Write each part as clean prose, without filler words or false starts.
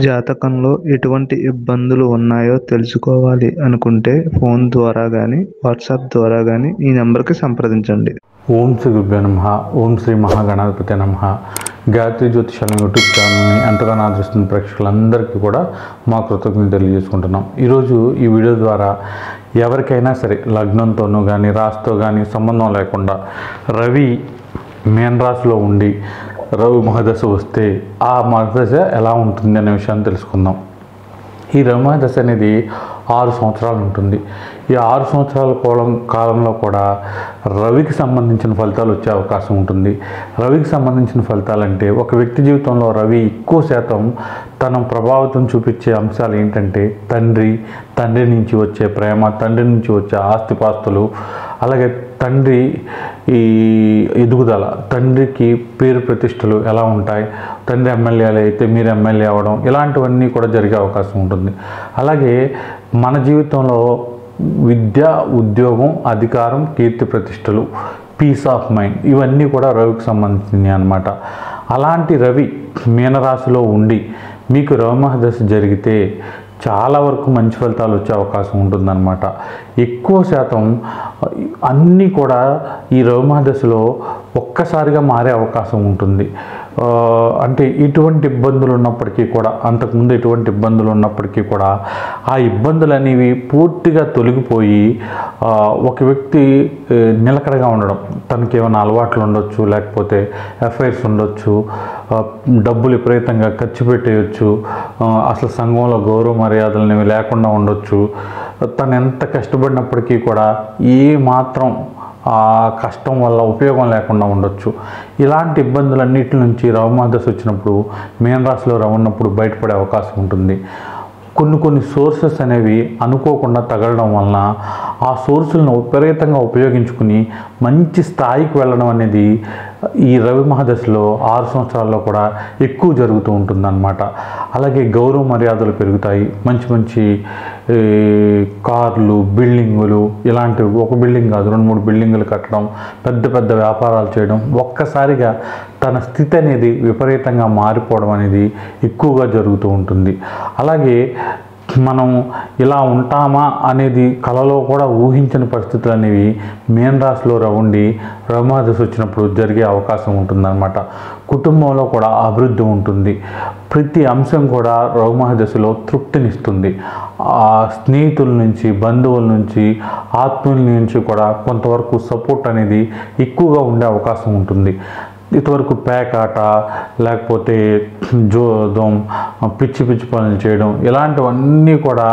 జాతకంలో ఎటువంటి ఇబ్బందులు ఉన్నాయో తెలుసుకోవాలి అనుకుంటే ఫోన్ ద్వారా కానీ వాట్సాప్ ద్వారా కానీ ఈ నెంబర్కి సంప్రదించండి. ఓం శ్రీ గురుభ్యో నమః. ఓం శ్రీ మహాగణాధిపతి నమః. గాయత్రి జ్యోతిషాలయం యూట్యూబ్ ఛానల్ని ఎంతగానో ఆదరిస్తున్న ప్రేక్షకులందరికీ కూడా మా కృతజ్ఞతలు తెలియజేసుకుంటున్నాం. ఈరోజు ఈ వీడియో ద్వారా ఎవరికైనా సరే లగ్నంతోనూ కానీ రాశితో కానీ సంబంధం లేకుండా రవి మీన రాశిలో ఉండి రవి మహదశ వస్తే ఆ మహదశ ఎలా ఉంటుంది అనే విషయాన్ని తెలుసుకుందాం. ఈ రవి మహదశ అనేది 6 సంవత్సరాలు ఉంటుంది. ఈ 6 సంవత్సరాల కాలంలో కూడా రవికి సంబంధించిన ఫలితాలు వచ్చే అవకాశం ఉంటుంది. రవికి సంబంధించిన ఫలితాలు అంటే ఒక వ్యక్తి జీవితంలో రవి ఎక్కువ శాతం తన ప్రభావితం చూపించే అంశాలు ఏంటంటే తండ్రి నుంచి వచ్చే ప్రేమ, తండ్రి నుంచి వచ్చే ఆస్తిపాస్తులు, అలాగే తండ్రి ఈ ఎదుగుదల, తండ్రికి పేరు ప్రతిష్టలు ఎలా ఉంటాయి, తండ్రి ఎమ్మెల్యేలు అయితే మీరు ఎమ్మెల్యే అవ్వడం, ఇలాంటివన్నీ కూడా జరిగే అవకాశం ఉంటుంది. అలాగే మన జీవితంలో విద్య, ఉద్యోగం, అధికారం, కీర్తి ప్రతిష్టలు, పీస్ ఆఫ్ మైండ్, ఇవన్నీ కూడా రవికి సంబంధించినవి అన్నమాట. అలాంటి రవి మీనరాశిలో ఉండి మీకు రవి మహదశ జరిగితే చాలా వరకు మంచి ఫలితాలు వచ్చే అవకాశం ఉంటుందన్నమాట. ఎక్కువ శాతం అన్నీ కూడా ఈ రవి మహదశలో ఒక్కసారిగా మారే అవకాశం ఉంటుంది. అంటే ఎటువంటి ఇబ్బందులు ఉన్నప్పటికీ కూడా, అంతకుముందు ఎటువంటి ఇబ్బందులు ఉన్నప్పటికీ కూడా ఆ ఇబ్బందులు అనేవి పూర్తిగా తొలగిపోయి ఒక వ్యక్తి నిలకడగా ఉండడం, తనకి ఏమైనా అలవాట్లు ఉండొచ్చు, లేకపోతే అఫైర్స్ ఉండొచ్చు, డబ్బులు విపరీతంగా ఖర్చు పెట్టేయచ్చు, అసలు సంఘంలో గౌరవ మర్యాదలు అనేవి లేకుండా ఉండొచ్చు, తను ఎంత కష్టపడినప్పటికీ కూడా ఏ మాత్రం ఆ కష్టం వల్ల ఉపయోగం లేకుండా ఉండొచ్చు. ఇలాంటి ఇబ్బందులన్నిటి నుంచి రవి మహదశ వచ్చినప్పుడు, మీన రాశిలో రవి ఉన్నప్పుడు బయటపడే అవకాశం ఉంటుంది. కొన్ని సోర్సెస్ అనేవి అనుకోకుండా తగలడం వలన ఆ సోర్సులను విపరీతంగా ఉపయోగించుకుని మంచి స్థాయికి వెళ్ళడం అనేది ఈ రవి మహదశలో 6 సంవత్సరాల్లో కూడా ఎక్కువ జరుగుతూ ఉంటుందన్నమాట. అలాగే గౌరవ మర్యాదలు పెరుగుతాయి. మంచి కార్లు, బిల్డింగులు, ఇలాంటివి ఒక బిల్డింగ్ కాదు 2-3 బిల్డింగులు కట్టడం, పెద్ద వ్యాపారాలు చేయడం, ఒక్కసారిగా తన స్థితి అనేది విపరీతంగా మారిపోవడం అనేది ఎక్కువగా జరుగుతూ ఉంటుంది. అలాగే మనం ఇలా ఉంటామా అనేది కలలో కూడా ఊహించని పరిస్థితులు అనేవి మీన రాశిలో రవి మహదశ వచ్చినప్పుడు జరిగే అవకాశం ఉంటుందన్నమాట. కుటుంబంలో కూడా అభివృద్ధి ఉంటుంది. ప్రతి అంశం కూడా రవి మహదశలో తృప్తినిస్తుంది. స్నేహితుల నుంచి, బంధువుల నుంచి, ఆత్మీయుల నుంచి కూడా కొంతవరకు సపోర్ట్ అనేది ఎక్కువగా ఉండే అవకాశం ఉంటుంది. ఇంతవరకు పేకాట, లేకపోతే జోదం, పిచ్చి పనులు చేయడం, ఇలాంటివన్నీ కూడా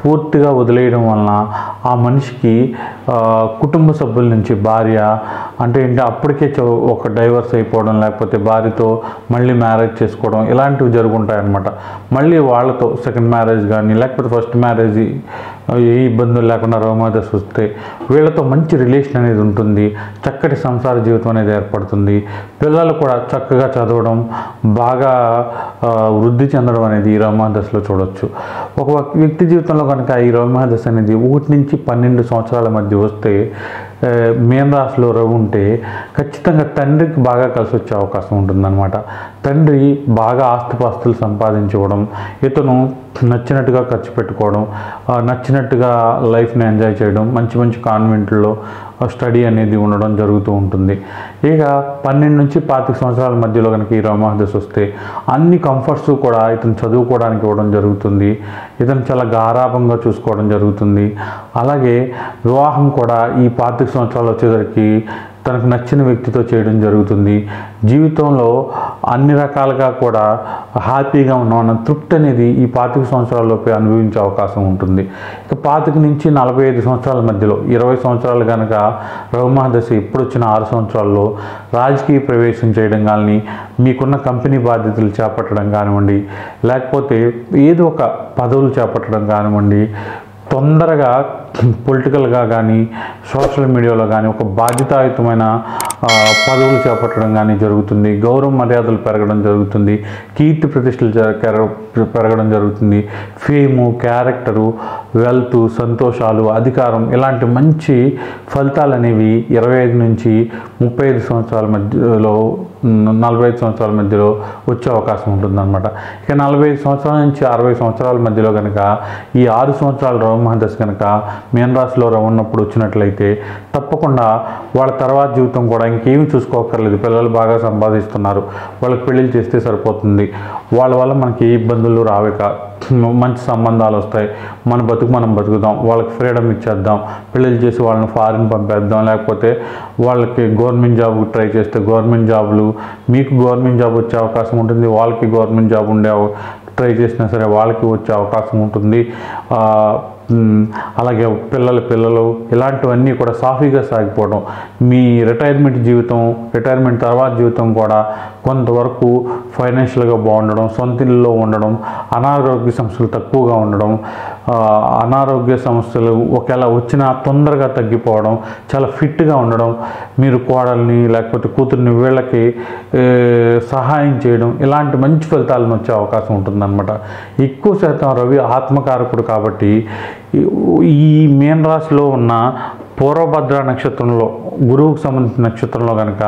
పూర్తిగా వదిలేయడం వలన ఆ మనిషికి కుటుంబ సభ్యుల నుంచి భార్య అంటే ఏంటి అప్పటికే ఒక డైవర్స్ అయిపోవడం, లేకపోతే భార్యతో మళ్ళీ మ్యారేజ్ చేసుకోవడం, ఇలాంటివి జరుగుంటాయి అన్నమాట. మళ్ళీ వాళ్ళతో సెకండ్ మ్యారేజ్ కానీ లేకపోతే ఫస్ట్ మ్యారేజ్ ఏ ఇబ్బందులు లేకుండా రవి మహదశ వస్తే వీళ్ళతో మంచి రిలేషన్ అనేది ఉంటుంది. చక్కటి సంసార జీవితం అనేది ఏర్పడుతుంది. పిల్లలు కూడా చక్కగా చదవడం, బాగా వృద్ధి చెందడం అనేది ఈ రవి మహదశలో చూడవచ్చు. ఒక వ్యక్తి జీవితంలో కనుక ఈ రవి మహదశ అనేది 1 నుంచి 12 సంవత్సరాల మధ్య వస్తే మీన రాశిలో రవి ఉంటే ఖచ్చితంగా తండ్రికి బాగా కలిసి వచ్చే అవకాశం ఉంటుందన్నమాట. తండ్రి బాగా ఆస్తిపాస్తులు సంపాదించుకోవడం, ఇతను నచ్చినట్టుగా ఖర్చు పెట్టుకోవడం, నచ్చినట్టుగా లైఫ్ని ఎంజాయ్ చేయడం, మంచి కాన్వెంట్లో స్టడీ అనేది ఉండడం జరుగుతూ ఉంటుంది. ఇక 12 నుంచి 25 సంవత్సరాల మధ్యలో కనుక ఈ రవి మహదశ వస్తే అన్ని కంఫర్ట్స్ కూడా ఇతను చదువుకోవడానికి ఇవ్వడం జరుగుతుంది. ఇతను చాలా గారాభంగా చూసుకోవడం జరుగుతుంది. అలాగే వివాహం కూడా ఈ 25 సంవత్సరాలు వచ్చేసరికి తనకు నచ్చిన వ్యక్తితో చేయడం జరుగుతుంది. జీవితంలో అన్ని రకాలుగా కూడా హ్యాపీగా ఉన్న తృప్తి అనేది ఈ 25 సంవత్సరాలలోపే అనుభవించే అవకాశం ఉంటుంది. ఇక 25 నుంచి 45 సంవత్సరాల మధ్యలో 20 సంవత్సరాలు కనుక రవి మహదశ ఎప్పుడు వచ్చిన 6 సంవత్సరాల్లో రాజకీయ ప్రవేశం చేయడం కానీ, మీకున్న కంపెనీ బాధ్యతలు చేపట్టడం కానివ్వండి, లేకపోతే ఏదో ఒక పదవులు చేపట్టడం కానివ్వండి, తొందరగా పొలిటికల్గా కానీ సోషల్ మీడియాలో కానీ ఒక బాధ్యతాయుతమైన పదవులు చేపట్టడం కానీ జరుగుతుంది, గౌరవ మర్యాదలు పెరగడం జరుగుతుంది, కీర్తి ప్రతిష్టలు పెరగడం జరుగుతుంది, ఫేము, క్యారెక్టరు, వెల్త్, సంతోషాలు, అధికారం ఇలాంటి మంచి ఫలితాలు అనేవి 25 నుంచి 35 సంవత్సరాల మధ్యలో 45 సంవత్సరాల మధ్యలో వచ్చే అవకాశం ఉంటుందన్నమాట. ఇక 45 సంవత్సరాల నుంచి 60 సంవత్సరాల మధ్యలో కనుక ఈ 6 సంవత్సరాల రవి మహాదశ కనుక మీనరాశిలో ఉన్నప్పుడు వచ్చినట్లయితే తప్పకుండా వాళ్ళ తర్వాత జీవితం కూడా ఇంకేమీ చూసుకోకర్లేదు. పిల్లలు బాగా సంపాదిస్తున్నారు, వాళ్ళకి పెళ్ళిళ్ళు చేస్తే సరిపోతుంది, వాళ్ళ వల్ల మనకి ఏ ఇబ్బందులు రావిక, మంచి సంబంధాలు వస్తాయి, మన బతుకు మనం బతుకుదాం, వాళ్ళకి ఫ్రీడమ్ ఇచ్చేద్దాం, పెళ్ళిళ్ళు చేసి వాళ్ళని ఫారిన్ పంపేద్దాం, లేకపోతే వాళ్ళకి గవర్నమెంట్ జాబ్ ట్రై చేస్తే గవర్నమెంట్ జాబులు, మీకు గవర్నమెంట్ జాబ్ వచ్చే అవకాశం ఉంటుంది, వాళ్ళకి గవర్నమెంట్ జాబ్ ట్రై చేసినా సరే వాళ్ళకి వచ్చే అవకాశం ఉంటుంది. అలాగే పిల్లలు ఇలాంటివన్నీ కూడా సాఫీగా సాగిపోవడం, మీ రిటైర్మెంట్ తర్వాత జీవితం కూడా కొంతవరకు ఫైనాన్షియల్గా బాగుండడం, సొంత ఇల్లులో ఉండడం, అనారోగ్య సమస్యలు తక్కువగా ఉండడం, అనారోగ్య సమస్యలు ఒకవేళ వచ్చినా తొందరగా తగ్గిపోవడం, చాలా ఫిట్గా ఉండడం, మీరు కోడల్ని లేకపోతే కూతుర్ని వీళ్ళకి సహాయం చేయడం, ఇలాంటి మంచి ఫలితాలను వచ్చే అవకాశం ఉంటుందన్నమాట. ఎక్కువ శాతం రవి ఆత్మకారకుడు కాబట్టి ఈ మీనరాశిలో ఉన్న పూర్వభద్ర నక్షత్రంలో గురువుకు సంబంధించిన నక్షత్రంలో కనుక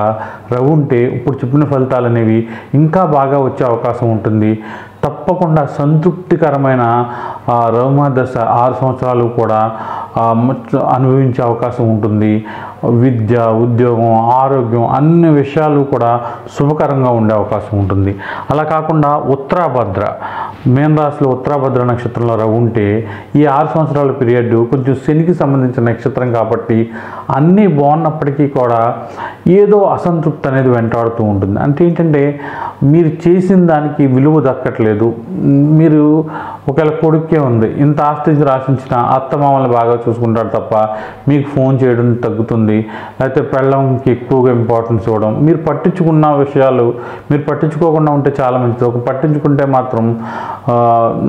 రవి ఉంటే ఇప్పుడు చెప్పిన ఫలితాలు అనేవి ఇంకా బాగా వచ్చే అవకాశం ఉంటుంది. తప్పకుండా సంతృప్తికరమైన రవి మహాదశ 6 సంవత్సరాలు కూడా అనుభవించే అవకాశం ఉంటుంది. విద్య, ఉద్యోగం, ఆరోగ్యం అన్ని విషయాలు కూడా శుభకరంగా ఉండే అవకాశం ఉంటుంది. అలా కాకుండా ఉత్తరాభద్ర మీనరాశిలో ఉత్తరాభద్ర నక్షత్రంలో రవి ఉంటే ఈ 6 సంవత్సరాల పీరియడ్ కొంచెం శనికి సంబంధించిన నక్షత్రం కాబట్టి అన్నీ బాగున్నప్పటికీ కూడా ఏదో అసంతృప్తి అనేది వెంటాడుతూ ఉంటుంది. అంటే ఏంటంటే మీరు చేసిన దానికి విలువ దక్కట్లేదు, మీరు ఒకవేళ కొడుకే ఉంది, ఇంత ఆస్తి రాసించిన అత్తమామల్ని బాగా చూసుకుంటాడు తప్ప మీకు ఫోన్ చేయడం తగ్గుతుంది, లేకపోతే పెళ్ళంకి ఎక్కువగా ఇంపార్టెన్స్ ఇవ్వడం, మీరు పట్టించుకున్న విషయాలు మీరు పట్టించుకోకుండా ఉంటే చాలా మంచిది. ఒక పట్టించుకుంటే మాత్రం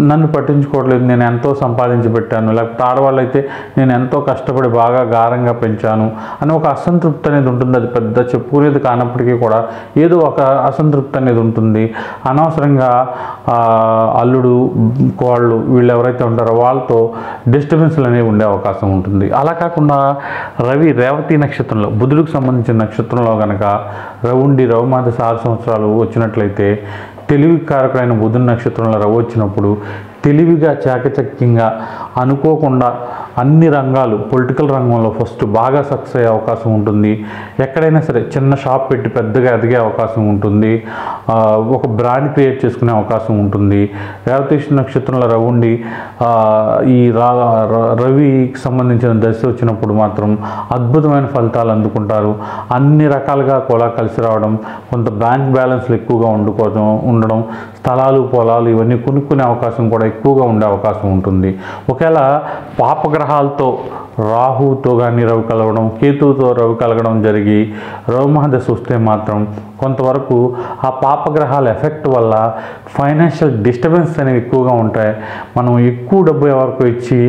నన్ను పట్టించుకోవట్లేదు, నేను ఎంతో సంపాదించి పెట్టాను, లేకపోతే ఆడవాళ్ళు అయితే నేను ఎంతో కష్టపడి బాగా గారంగా పెంచాను అని ఒక అసంతృప్తి అనేది ఉంటుంది. అది పెద్ద చెప్పుకునేది కానప్పటికీ కూడా ఏదో ఒక అసంతృప్తి అనేది ఉంటుంది. అనవసరంగా అల్లుడు, కోళ్ళు వీళ్ళు ఎవరైతే ఉంటారో వాళ్ళతో డిస్టర్బెన్స్లు అనేవి ఉండే అవకాశం ఉంటుంది. అలా కాకుండా రవి రేవతి నక్షత్రంలో బుధుడికి సంబంధించిన నక్షత్రంలో కనుక రవి ఉండి రవి మహాదశ 6 సంవత్సరాలు వచ్చినట్లయితే తెలివి కారకుడైన బుధుని నక్షత్రంలో రవి వచ్చినప్పుడు తెలివిగా చాకచక్యంగా అనుకోకుండా అన్ని రంగాలు పొలిటికల్ రంగంలో ఫస్ట్ బాగా సక్సెస్ అయ్యే అవకాశం ఉంటుంది. ఎక్కడైనా సరే చిన్న షాప్ పెట్టి పెద్దగా ఎదిగే అవకాశం ఉంటుంది. ఒక బ్రాండ్ క్రియేట్ చేసుకునే అవకాశం ఉంటుంది. రేవతి నక్షత్రంలో రవి ఉండి ఈ రవికి సంబంధించిన దశ వచ్చినప్పుడు మాత్రం అద్భుతమైన ఫలితాలు అందుకుంటారు. అన్ని రకాలుగా కూడా కలిసి రావడం, కొంత బ్యాంక్ బ్యాలెన్స్లు ఎక్కువగా ఉండడం, స్థలాలు, పొలాలు ఇవన్నీ కొనుక్కునే అవకాశం కూడా ఎక్కువగా ఉండే అవకాశం ఉంటుంది. ఒకవేళ పాపగ్రహాలతో రాహుతో కానీ రవి కలవడం, కేతువుతో రవి కలగడం జరిగి రవి మహాదశ వస్తే మాత్రం కొంతవరకు ఆ పాపగ్రహాల ఎఫెక్ట్ వల్ల ఫైనాన్షియల్ డిస్టర్బెన్స్ అనేవి ఎక్కువగా ఉంటాయి. మనం ఎక్కువ డబ్బు ఎవరికో ఇచ్చి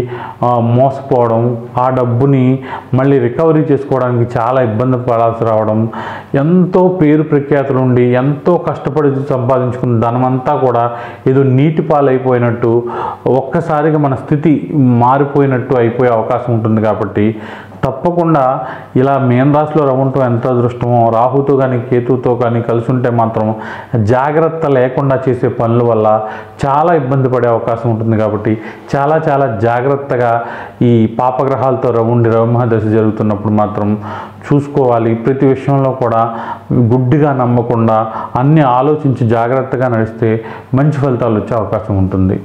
మోసపోవడం, ఆ డబ్బుని మళ్ళీ రికవరీ చేసుకోవడానికి చాలా ఇబ్బంది పడాల్సి రావడం, ఎంతో పేరు ప్రఖ్యాతులు ఉండి ఎంతో కష్టపడి సంపాదించుకున్న ధనమంతా కూడా ఏదో నీటి పాలైపోయినట్టు, ఒక్కసారిగా మన స్థితి మారిపోయినట్టు అయిపోయే అవకాశం ఉంటుంది. కాబట్టి తప్పకుండా ఇలా మీనరాశిలో రవి ఉండటం ఎంత అదృష్టమో, రాహుతో కానీ కేతువుతో కానీ కలిసి ఉంటే మాత్రం జాగ్రత్త లేకుండా చేసే పనుల వల్ల చాలా ఇబ్బంది పడే అవకాశం ఉంటుంది. కాబట్టి చాలా చాలా జాగ్రత్తగా ఈ పాపగ్రహాలతో రవి ఉండి రవి మహాదశ జరుగుతున్నప్పుడు మాత్రం చూసుకోవాలి. ప్రతి విషయంలో కూడా గుడ్డిగా నమ్మకుండా అన్నీ ఆలోచించి జాగ్రత్తగా నడిస్తే మంచి ఫలితాలు వచ్చే అవకాశం ఉంటుంది.